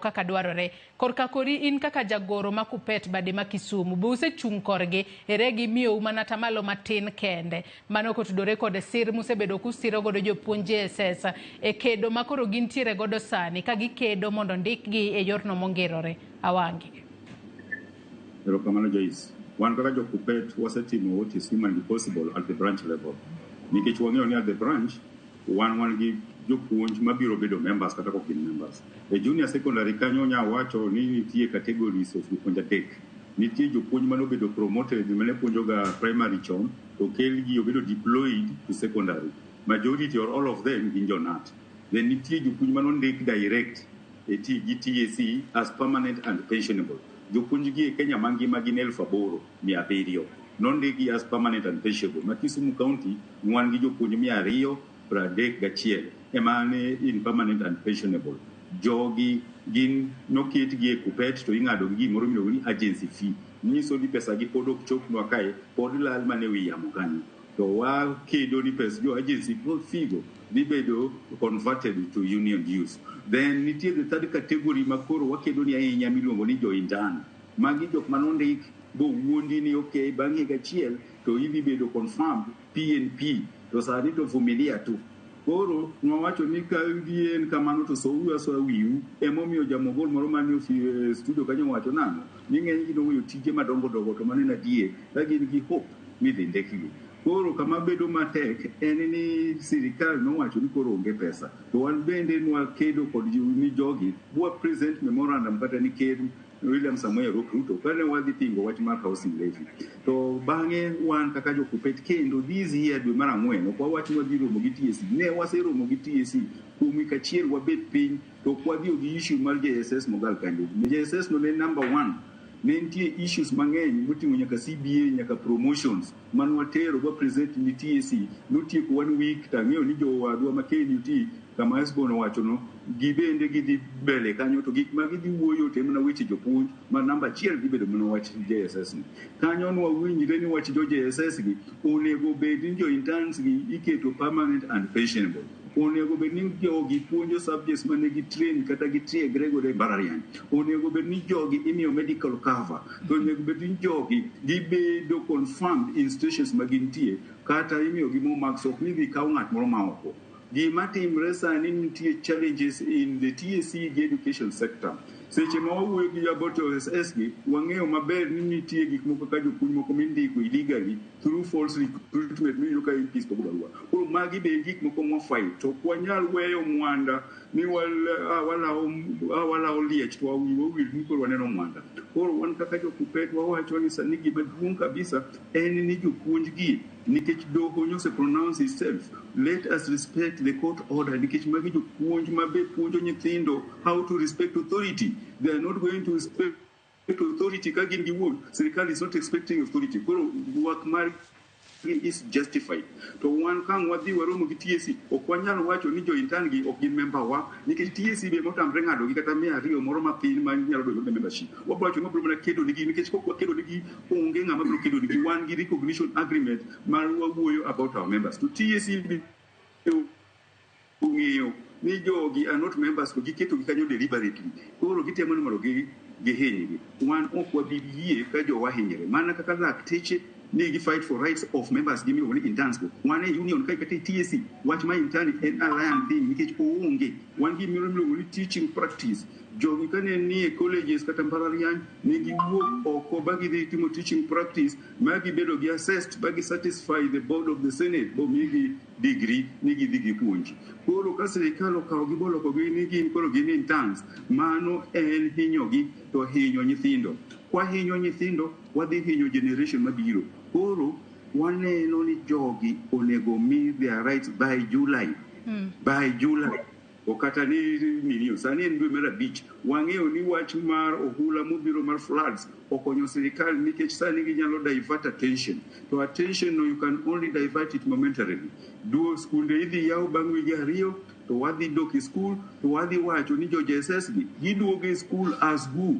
kaka dwarore. Korka kori in kaka jagoro ma Kuppet bade ma Kisumu, be usechung' korgi ere gimiyo mana tamalo matin kende mano kotudore kod sir musebedo kusiro godo jopuonj JSS e kedo makoro gintiere godo sani ka gikedo mondo ndikgi e yorno mongirore. Awangi. Erokamano Joyce. Wan kaka jo Kuppet wasetimo what is humanly possible at the branch level. Nikech wang'eyo ni at the branch wan gi jopuonj mabiro bedo members kata ok gin members. E junior secondary kanyo nya wacho ni nitie categories of jopuonj adek. Nitie jopuonj manobedo promoted mane puonjoga primary chon to kelgi obedo deployed to secondary. Majority or all of them gin jonat. Then nitie jopuonj manondik direct gi TSC as permanent and pensionable. Jopuonj gi e Kenya mangima gin 8,700 nondiki as permanent and pensionable. Ma Kisumu County wan gi jopuonj 231 emane in permanent and pensionable. Jogi gin noketgi e Kuppet to ing'ado gi gimoro miluongo ni agency fee. Nyiso ni pesa gi pod ok chopnwa kae, pod lal mane wi yamo kanyo. To wakedo ni pesa jo agency fee go dhi bedo converted to union dues. Then nitie the third category makoro wakedo ni ahinya miluongo ni jo intern. Magi jok manondik bo wuondi ni okay bang' higa achiel to idhi bedo confirmed PNP to sani to vumilia tu. Koro nwawacho ni ka gien kamano to souru asoya wiu emomiyo jamogol moro mane studio kanyo wacho nang'o ni ng'eny gi noweyo tije madongo dongo to mane nadie ka gin gi hope ni dhi ndekgi. Koro kama bedo matek en ni sirikal nowacho ni koro onge pesa. To wan bende nwakedo kod ni jogi bwa present memorandum kata ni ker William Samoei Ruto kane wadhi pingo wach mar housing levy. To bang'e wan kaka jo Kuppet kendo this year dwe mar ang'wen ok wawach ni wadhi romo gi TSC. Ne waseromo gi TSC kuom wik achiel wabet piny to ok wadhi gi issue mar JSS mogal kanyo. JSS no ne number 1. Ne nitie issues mang'eny moting'o nyaka CBA nyaka promotions manwatero wa present ni TSC notieko 1 week tang'eyo ni jowadwa ma KNUT kama Esbon owacho no gibende gidhi mbele kanyo to gik ma gidhi wuoyo te mana weche jopuonj ma namba 1 dhi bedo mana wach JSS ni. Kanyo nwawinjre ni wach jo JSS gi onego bed ni jo interns gi iketo permanent and pensionable. Onego bed ni jogi puonjo subjects mane gi train kata gi tiegre godo e mbalariany. Onego bed ni jogi imiyo medical cover. Onego bed ni jogi gibedo confirmed in stations magintie kata imiyo gi mo max ok ni dhi kaw ng'at moro ma oko. Gima timre sani nitie challenges in the TSC education sector. Seche ma wawuoyo gi about OSS gi wang'eyo maber ni nitie gik moko kaka jopuonj moko mindiko illegally through false recruitment miyo ka impis to barua. Koro magi be gik moko mwafight to kwanyal weyo mwanda ni wala oliech to wil ni koro waneno mwanda. Koro wan kaka jo Kuppet wawacho ni sani gima duong' kabisa en ni jopuonj gi nikech doho nyose pronounce itself. Let us respect the court order nikech magi jopuonj mabe puonjo nyithindo how to respect authority. They are not going to respect authority ka gin giwuon. Sirikal is not expecting authority. Koro work mar is justified. To wan kang wadhi waromo gi TSC ok wanyal wacho ni jo intern gi ok gin member wa nikech TSC be motamre ng'ado gi kata 200 moro mapin ma nyalo dojo membership. Wabacho no problem kedo nigi nikech kok wakedo nigi onge ng'ama biro kedo nigi wan gi recognition agreement mar wawuoyo about our members. To TSC be ung'eyo ni jogi are not members ko giketo gi kanyo deliberately. Koro gitemo ni mondo gihinygi. Wan ok wabi yie ka jo wahinyre mana kaka lakteche ni fight for rights of members give me when interns go one union kai kata TSC watch my intern en alliance thing nikech oonge one give me teaching practice jogi kane ni colleges kata mbalariany ni giwuok oko bagi dhi timo teaching practice magi bedo gi assessed bagi satisfy the board of the senate bo migi degree ni gidhi gipuonji. Koro ka sirikal okawo gibolo ko gini gin koro gin interns mano en hinyogi to hinyo nyithindo. Kwa hinyo nyithindo wadhi hinyo generation mabiro. Koro waneno ni jogi onego mi their rights by July. By July. Okata ni sani en dwe mar 5 wang'eyo ni wach mar ohula mobiro mar floods okonyo sirikal nikech sani ginyalo divert attention. To attention no you can only divert it momentarily. Do skunde idhi yaw bang' wige 2 to wadhi dok e school to wadhi wacho ni jo JSS gi giduogo e school as who